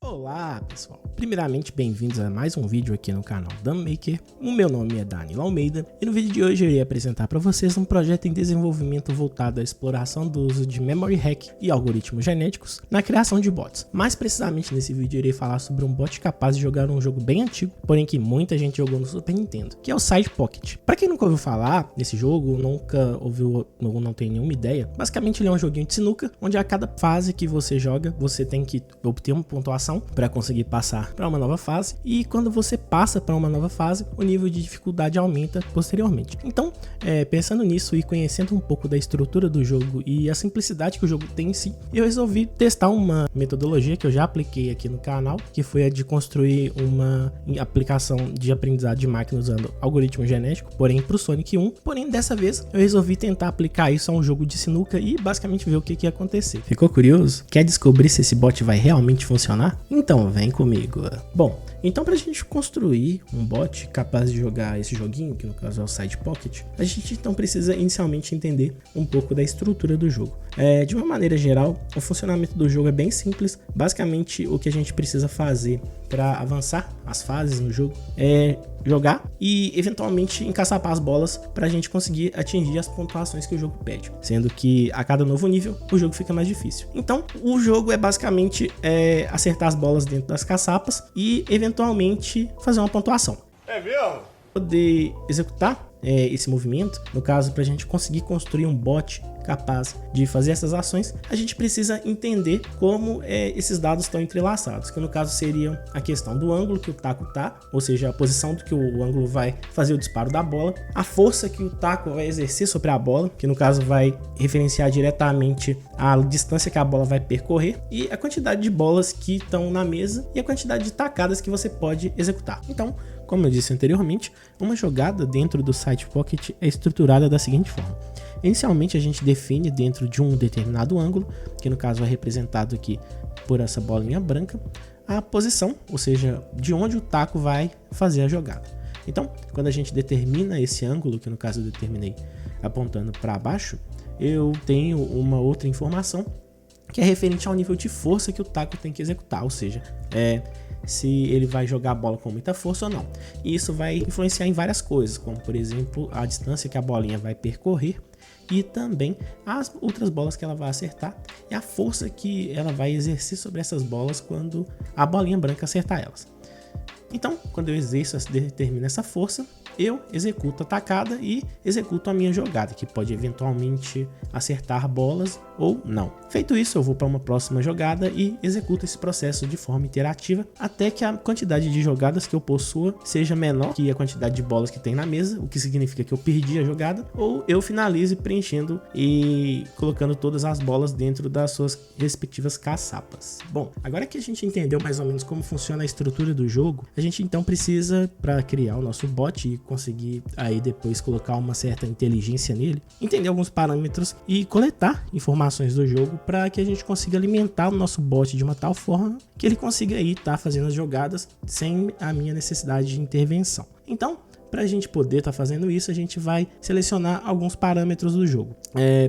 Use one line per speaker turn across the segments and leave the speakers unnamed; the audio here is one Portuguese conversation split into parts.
Olá pessoal, primeiramente bem-vindos a mais um vídeo aqui no canal Dunmaker. O meu nome é Danilo Almeida e no vídeo de hoje eu irei apresentar para vocês um projeto em desenvolvimento voltado à exploração do uso de memory hack e algoritmos genéticos na criação de bots. Mais precisamente nesse vídeo eu irei falar sobre um bot capaz de jogar um jogo bem antigo, porém que muita gente jogou no Super Nintendo, que é o Side Pocket. Para quem nunca ouviu falar nesse jogo, nunca ouviu ou não tem nenhuma ideia, basicamente ele é um joguinho de sinuca, onde a cada fase que você joga, você tem que obter uma pontuação para conseguir passar para uma nova fase, e quando você passa para uma nova fase, o nível de dificuldade aumenta posteriormente. Então, pensando nisso e conhecendo um pouco da estrutura do jogo e a simplicidade que o jogo tem em si, eu resolvi testar uma metodologia que eu já apliquei aqui no canal, que foi a de construir uma aplicação de aprendizado de máquina usando algoritmo genético, porém para o Sonic 1. Porém, dessa vez eu resolvi tentar aplicar isso a um jogo de sinuca e basicamente ver o que ia acontecer. Ficou curioso? Quer descobrir se esse bot vai realmente funcionar? Então vem comigo. Bom, então para a gente construir um bot capaz de jogar esse joguinho, que no caso é o Side Pocket, a gente então precisa inicialmente entender um pouco da estrutura do jogo. De uma maneira geral, o funcionamento do jogo é bem simples. Basicamente o que a gente precisa fazer para avançar as fases no jogo é jogar e eventualmente encaçapar as bolas para a gente conseguir atingir as pontuações que o jogo pede, sendo que a cada novo nível o jogo fica mais difícil. Então o jogo é basicamente acertar as bolas dentro das caçapas e eventualmente fazer uma pontuação. É mesmo? Poder executar esse movimento, no caso, para a gente conseguir construir um bot capaz de fazer essas ações, a gente precisa entender como esses dados estão entrelaçados, que no caso seria a questão do ângulo que o taco tá, ou seja, a posição do que o ângulo vai fazer o disparo da bola, a força que o taco vai exercer sobre a bola, que no caso vai referenciar diretamente a distância que a bola vai percorrer, e a quantidade de bolas que estão na mesa e a quantidade de tacadas que você pode executar. Então, como eu disse anteriormente, uma jogada dentro do Side Pocket é estruturada da seguinte forma. Inicialmente a gente define dentro de um determinado ângulo, que no caso é representado aqui por essa bolinha branca, a posição, ou seja, de onde o taco vai fazer a jogada. Então, quando a gente determina esse ângulo, que no caso eu determinei apontando para baixo, eu tenho uma outra informação que é referente ao nível de força que o taco tem que executar, ou seja, se ele vai jogar a bola com muita força ou não. E isso vai influenciar em várias coisas, como por exemplo a distância que a bolinha vai percorrer e também as outras bolas que ela vai acertar e a força que ela vai exercer sobre essas bolas quando a bolinha branca acertar elas. Então, quando eu determino essa força, eu executo a tacada e executo a minha jogada, que pode eventualmente acertar bolas ou não. Feito isso, eu vou para uma próxima jogada e executo esse processo de forma iterativa até que a quantidade de jogadas que eu possua seja menor que a quantidade de bolas que tem na mesa, o que significa que eu perdi a jogada, ou eu finalize preenchendo e colocando todas as bolas dentro das suas respectivas caçapas. Bom, agora que a gente entendeu mais ou menos como funciona a estrutura do jogo, a gente então precisa, para criar o nosso bot e conseguir aí depois colocar uma certa inteligência nele, entender alguns parâmetros e coletar informações do jogo para que a gente consiga alimentar o nosso bot de uma tal forma que ele consiga aí estar fazendo as jogadas sem a minha necessidade de intervenção. Então, para a gente poder estar fazendo isso, a gente vai selecionar alguns parâmetros do jogo.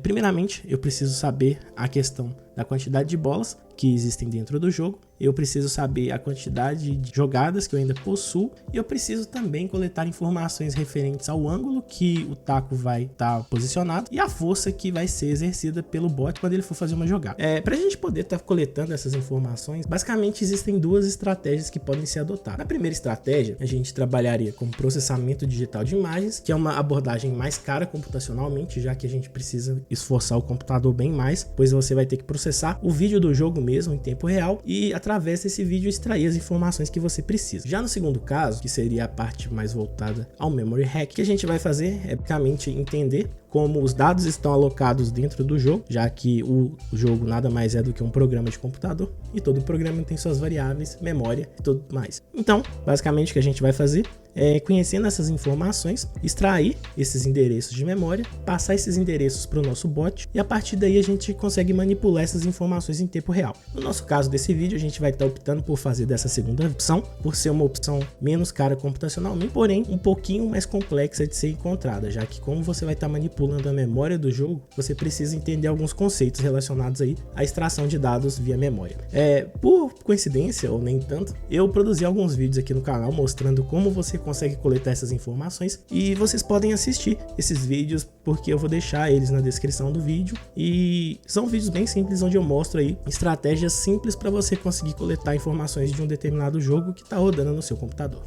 Primeiramente, eu preciso saber a questão da quantidade de bolas que existem dentro do jogo. Eu preciso saber a quantidade de jogadas que eu ainda possuo e eu preciso também coletar informações referentes ao ângulo que o taco vai estar posicionado e a força que vai ser exercida pelo bot quando ele for fazer uma jogada. Para a gente poder estar coletando essas informações, basicamente existem duas estratégias que podem ser adotadas. Na primeira estratégia, a gente trabalharia com processamento digital de imagens, que é uma abordagem mais cara computacionalmente, já que a gente precisa esforçar o computador bem mais, pois você vai ter que processar o vídeo do jogo mesmo em tempo real e através desse vídeo extrair as informações que você precisa. Já no segundo caso, que seria a parte mais voltada ao memory hack, o que a gente vai fazer é basicamente entender como os dados estão alocados dentro do jogo, já que o jogo nada mais é do que um programa de computador e todo programa tem suas variáveis, memória e tudo mais. Então, basicamente o que a gente vai fazer conhecendo essas informações, extrair esses endereços de memória, passar esses endereços para o nosso bot e a partir daí a gente consegue manipular essas informações em tempo real. No nosso caso desse vídeo, a gente vai estar optando por fazer dessa segunda opção, por ser uma opção menos cara computacionalmente, porém um pouquinho mais complexa de ser encontrada, já que como você vai estar manipulando a memória do jogo, você precisa entender alguns conceitos relacionados aí à extração de dados via memória. Por coincidência, ou nem tanto, eu produzi alguns vídeos aqui no canal mostrando como você consegue coletar essas informações e vocês podem assistir esses vídeos porque eu vou deixar eles na descrição do vídeo e são vídeos bem simples onde eu mostro aí estratégias simples para você conseguir coletar informações de um determinado jogo que está rodando no seu computador.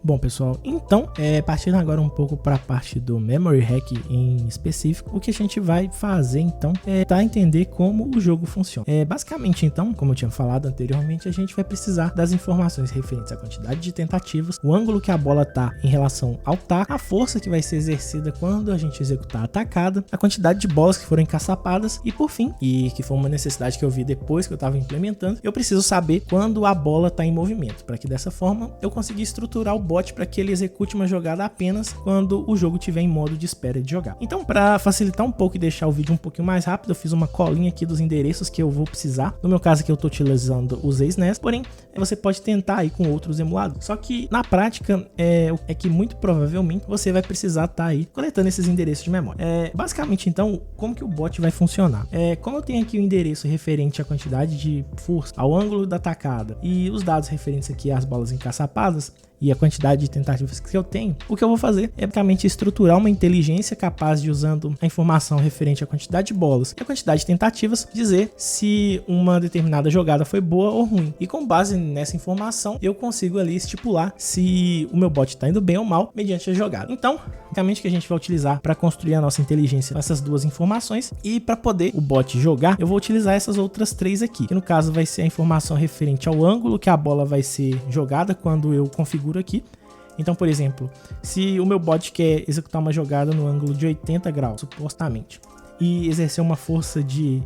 Bom pessoal, então partindo agora um pouco para a parte do Memory Hack em específico, o que a gente vai fazer então é entender como o jogo funciona. Basicamente então, como eu tinha falado anteriormente, a gente vai precisar das informações referentes à quantidade de tentativas, o ângulo que a bola está em relação ao taco, a força que vai ser exercida quando a gente executar a atacada, a quantidade de bolas que foram encaçapadas e por fim, e que foi uma necessidade que eu vi depois que eu estava implementando, eu preciso saber quando a bola está em movimento, para que dessa forma eu consiga estruturar o bot para que ele execute uma jogada apenas quando o jogo estiver em modo de espera de jogar. Então, para facilitar um pouco e deixar o vídeo um pouquinho mais rápido, eu fiz uma colinha aqui dos endereços que eu vou precisar. No meu caso aqui eu estou utilizando os SNES, porém você pode tentar aí com outros emuladores. Só que na prática é que muito provavelmente você vai precisar estar aí coletando esses endereços de memória. Basicamente então, como que o bot vai funcionar? Como eu tenho aqui o endereço referente à quantidade de força, ao ângulo da tacada e os dados referentes aqui às bolas encaçapadas, e a quantidade de tentativas que eu tenho, o que eu vou fazer é basicamente estruturar uma inteligência capaz de, usando a informação referente à quantidade de bolas e a quantidade de tentativas, dizer se uma determinada jogada foi boa ou ruim. E com base nessa informação, eu consigo ali estipular se o meu bot está indo bem ou mal mediante a jogada. Então, basicamente o que a gente vai utilizar para construir a nossa inteligência com essas duas informações, e para poder o bot jogar, eu vou utilizar essas outras três aqui, que no caso vai ser a informação referente ao ângulo que a bola vai ser jogada quando eu configuro aqui. Então, por exemplo, se o meu bot quer executar uma jogada no ângulo de 80 graus, supostamente, e exercer uma força de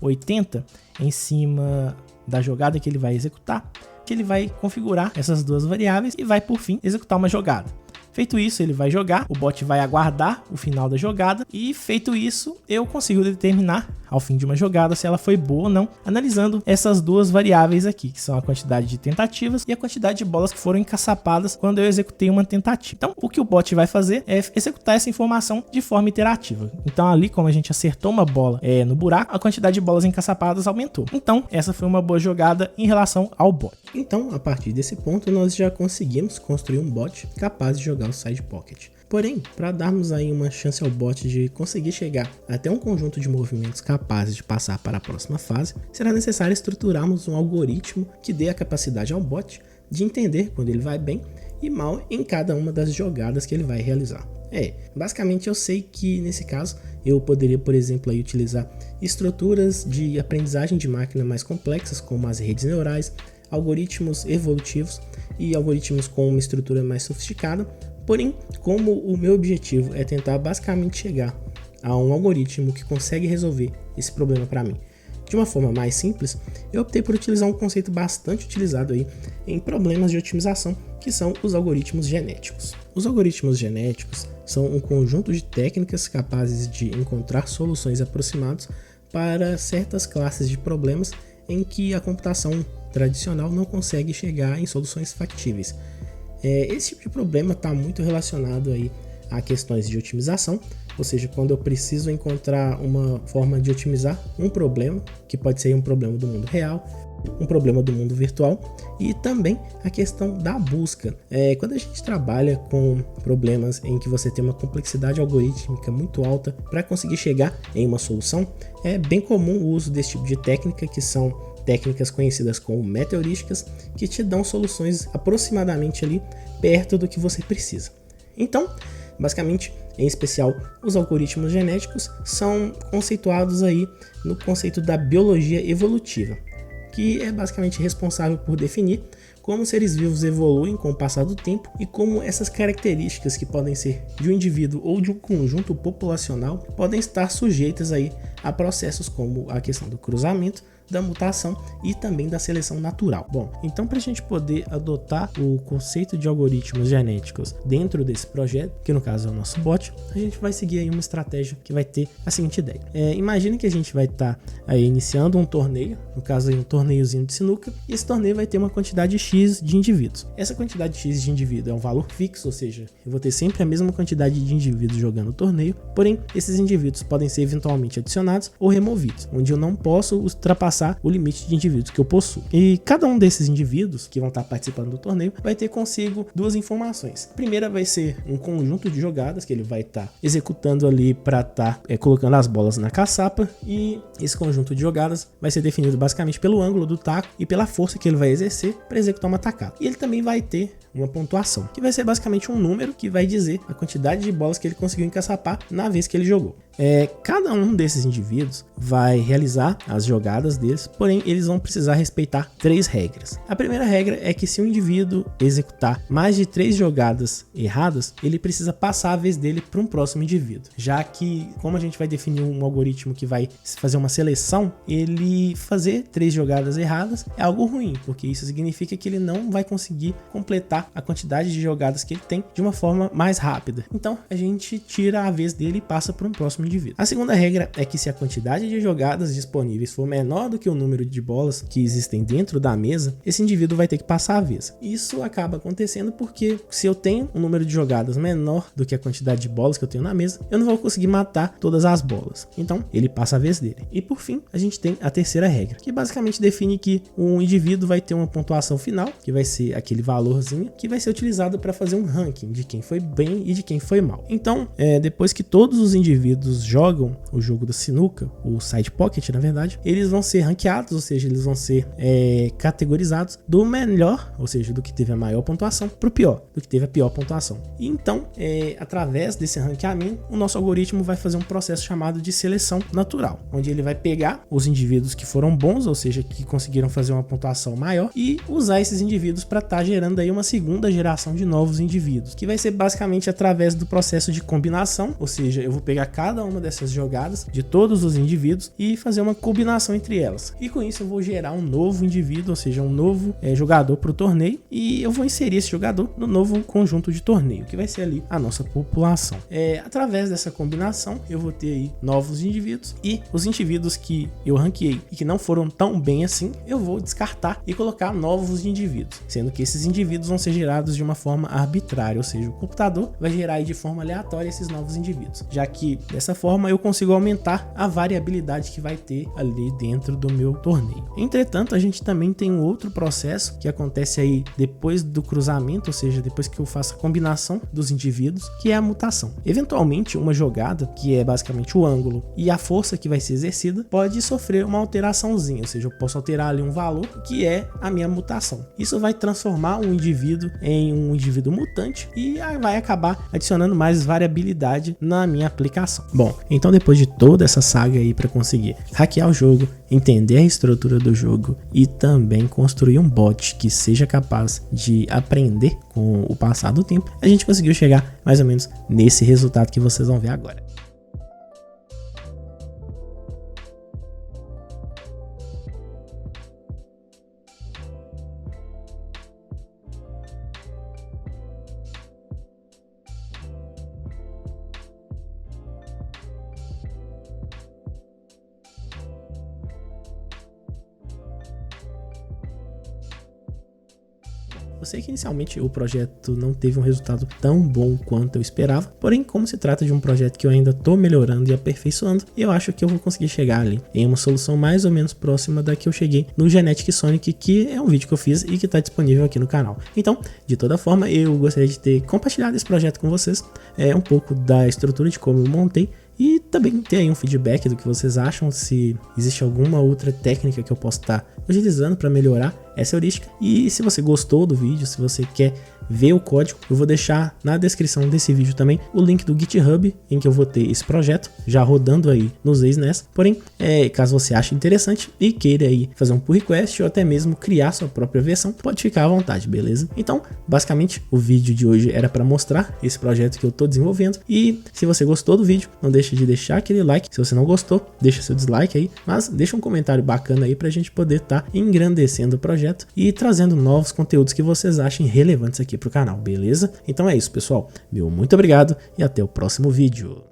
80 em cima da jogada que ele vai executar, que ele vai configurar essas duas variáveis e vai, por fim, executar uma jogada. Feito isso, ele vai jogar, o bot vai aguardar o final da jogada e feito isso, eu consigo determinar ao fim de uma jogada se ela foi boa ou não, analisando essas duas variáveis aqui, que são a quantidade de tentativas e a quantidade de bolas que foram encaçapadas quando eu executei uma tentativa. Então, o que o bot vai fazer é executar essa informação de forma iterativa. Então, ali, como a gente acertou uma bola no buraco, a quantidade de bolas encaçapadas aumentou. Então, essa foi uma boa jogada em relação ao bot. Então, a partir desse ponto, nós já conseguimos construir um bot capaz de jogar o Side Pocket. Porém, para darmos aí uma chance ao bot de conseguir chegar até um conjunto de movimentos capazes de passar para a próxima fase, será necessário estruturarmos um algoritmo que dê a capacidade ao bot de entender quando ele vai bem e mal em cada uma das jogadas que ele vai realizar. Basicamente eu sei que nesse caso eu poderia, por exemplo, aí utilizar estruturas de aprendizagem de máquina mais complexas, como as redes neurais, algoritmos evolutivos e algoritmos com uma estrutura mais sofisticada. Porém, como o meu objetivo é tentar basicamente chegar a um algoritmo que consegue resolver esse problema para mim de uma forma mais simples, eu optei por utilizar um conceito bastante utilizado aí em problemas de otimização, que são os algoritmos genéticos. Os algoritmos genéticos são um conjunto de técnicas capazes de encontrar soluções aproximadas para certas classes de problemas em que a computação tradicional não consegue chegar em soluções factíveis. Esse tipo de problema está muito relacionado aí a questões de otimização, ou seja, quando eu preciso encontrar uma forma de otimizar um problema, que pode ser um problema do mundo real, um problema do mundo virtual, e também a questão da busca. Quando a gente trabalha com problemas em que você tem uma complexidade algorítmica muito alta para conseguir chegar em uma solução, é bem comum o uso desse tipo de técnica, que são técnicas conhecidas como meta-heurísticas, que te dão soluções aproximadamente ali perto do que você precisa. Então, basicamente, em especial, os algoritmos genéticos são conceituados aí no conceito da biologia evolutiva, que é basicamente responsável por definir como seres vivos evoluem com o passar do tempo e como essas características, que podem ser de um indivíduo ou de um conjunto populacional, podem estar sujeitas aí a processos como a questão do cruzamento, da mutação e também da seleção natural. Bom, então para a gente poder adotar o conceito de algoritmos genéticos dentro desse projeto, que no caso é o nosso bot, a gente vai seguir aí uma estratégia que vai ter a seguinte ideia. Imagina que a gente vai estar aí iniciando um torneio, no caso aí um torneiozinho de sinuca, e esse torneio vai ter uma quantidade X de indivíduos. Essa quantidade X de indivíduos é um valor fixo, ou seja, eu vou ter sempre a mesma quantidade de indivíduos jogando o torneio, porém esses indivíduos podem ser eventualmente adicionados ou removidos, onde eu não posso ultrapassar o limite de indivíduos que eu possuo. E cada um desses indivíduos que vão estar participando do torneio vai ter consigo duas informações. A primeira vai ser um conjunto de jogadas que ele vai estar executando ali para estar colocando as bolas na caçapa, e esse conjunto de jogadas vai ser definido basicamente pelo ângulo do taco e pela força que ele vai exercer para executar uma tacada. E ele também vai ter uma pontuação, que vai ser basicamente um número que vai dizer a quantidade de bolas que ele conseguiu encaçapar na vez que ele jogou. Cada um desses indivíduos vai realizar as jogadas deles, porém eles vão precisar respeitar 3 regras. A primeira regra é que se um indivíduo executar mais de 3 jogadas erradas, ele precisa passar a vez dele para um próximo indivíduo, já que, como a gente vai definir um algoritmo que vai fazer uma seleção, ele fazer 3 jogadas erradas é algo ruim, porque isso significa que ele não vai conseguir completar a quantidade de jogadas que ele tem de uma forma mais rápida. Então a gente tira a vez dele e passa para um próximo indivíduo. A segunda regra é que se a quantidade de jogadas disponíveis for menor do que o número de bolas que existem dentro da mesa, esse indivíduo vai ter que passar a vez. Isso acaba acontecendo porque se eu tenho um número de jogadas menor do que a quantidade de bolas que eu tenho na mesa, eu não vou conseguir matar todas as bolas. Então ele passa a vez dele. E por fim, a gente tem a terceira regra, que basicamente define que um indivíduo vai ter uma pontuação final, que vai ser aquele valorzinho, que vai ser utilizado para fazer um ranking de quem foi bem e de quem foi mal. Então, depois que todos os indivíduos jogam o jogo da sinuca, o side pocket na verdade, eles vão ser ranqueados, ou seja, eles vão ser categorizados do melhor, ou seja, do que teve a maior pontuação, para o pior, do que teve a pior pontuação. E então, através desse ranqueamento, o nosso algoritmo vai fazer um processo chamado de seleção natural, onde ele vai pegar os indivíduos que foram bons, ou seja, que conseguiram fazer uma pontuação maior, e usar esses indivíduos para estar gerando aí uma segunda geração de novos indivíduos, que vai ser basicamente através do processo de combinação, ou seja, eu vou pegar cada uma dessas jogadas de todos os indivíduos e fazer uma combinação entre elas. E com isso eu vou gerar um novo indivíduo, ou seja, um novo jogador para o torneio, e eu vou inserir esse jogador no novo conjunto de torneio, que vai ser ali a nossa população. Através dessa combinação eu vou ter aí novos indivíduos, e os indivíduos que eu ranqueei e que não foram tão bem assim, eu vou descartar e colocar novos indivíduos, sendo que esses indivíduos vão ser gerados de uma forma arbitrária, ou seja, o computador vai gerar aí de forma aleatória esses novos indivíduos, já que dessa forma eu consigo aumentar a variabilidade que vai ter ali dentro do meu torneio. Entretanto, a gente também tem um outro processo que acontece aí depois do cruzamento, ou seja, depois que eu faço a combinação dos indivíduos, que é a mutação. Eventualmente, uma jogada, que é basicamente o ângulo e a força que vai ser exercida, pode sofrer uma alteraçãozinha, ou seja, eu posso alterar ali um valor que é a minha mutação. Isso vai transformar um indivíduo em um indivíduo mutante e vai acabar adicionando mais variabilidade na minha aplicação. Bom, então depois de toda essa saga aí para conseguir hackear o jogo, entender a estrutura do jogo e também construir um bot que seja capaz de aprender com o passar do tempo, a gente conseguiu chegar mais ou menos nesse resultado que vocês vão ver agora. Eu sei que inicialmente o projeto não teve um resultado tão bom quanto eu esperava, porém, como se trata de um projeto que eu ainda estou melhorando e aperfeiçoando, eu acho que eu vou conseguir chegar ali em uma solução mais ou menos próxima da que eu cheguei no Genetic Sonic, que é um vídeo que eu fiz e que está disponível aqui no canal. Então, de toda forma, eu gostaria de ter compartilhado esse projeto com vocês, um pouco da estrutura de como eu montei, e também ter aí um feedback do que vocês acham, se existe alguma outra técnica que eu possa estar utilizando para melhorar essa heurística. E se você gostou do vídeo, se você quer ver o código, eu vou deixar na descrição desse vídeo também o link do GitHub em que eu vou ter esse projeto já rodando aí nos EaseNES. Porém, caso você ache interessante e queira aí fazer um pull request ou até mesmo criar sua própria versão, pode ficar à vontade, beleza? Então, basicamente, o vídeo de hoje era para mostrar esse projeto que eu tô desenvolvendo. E se você gostou do vídeo, não deixe de deixar aquele like. Se você não gostou, deixa seu dislike aí, mas deixa um comentário bacana aí pra gente poder estar engrandecendo o projeto e trazendo novos conteúdos que vocês achem relevantes aqui pro canal, beleza? Então é isso, pessoal. Meu muito obrigado e até o próximo vídeo.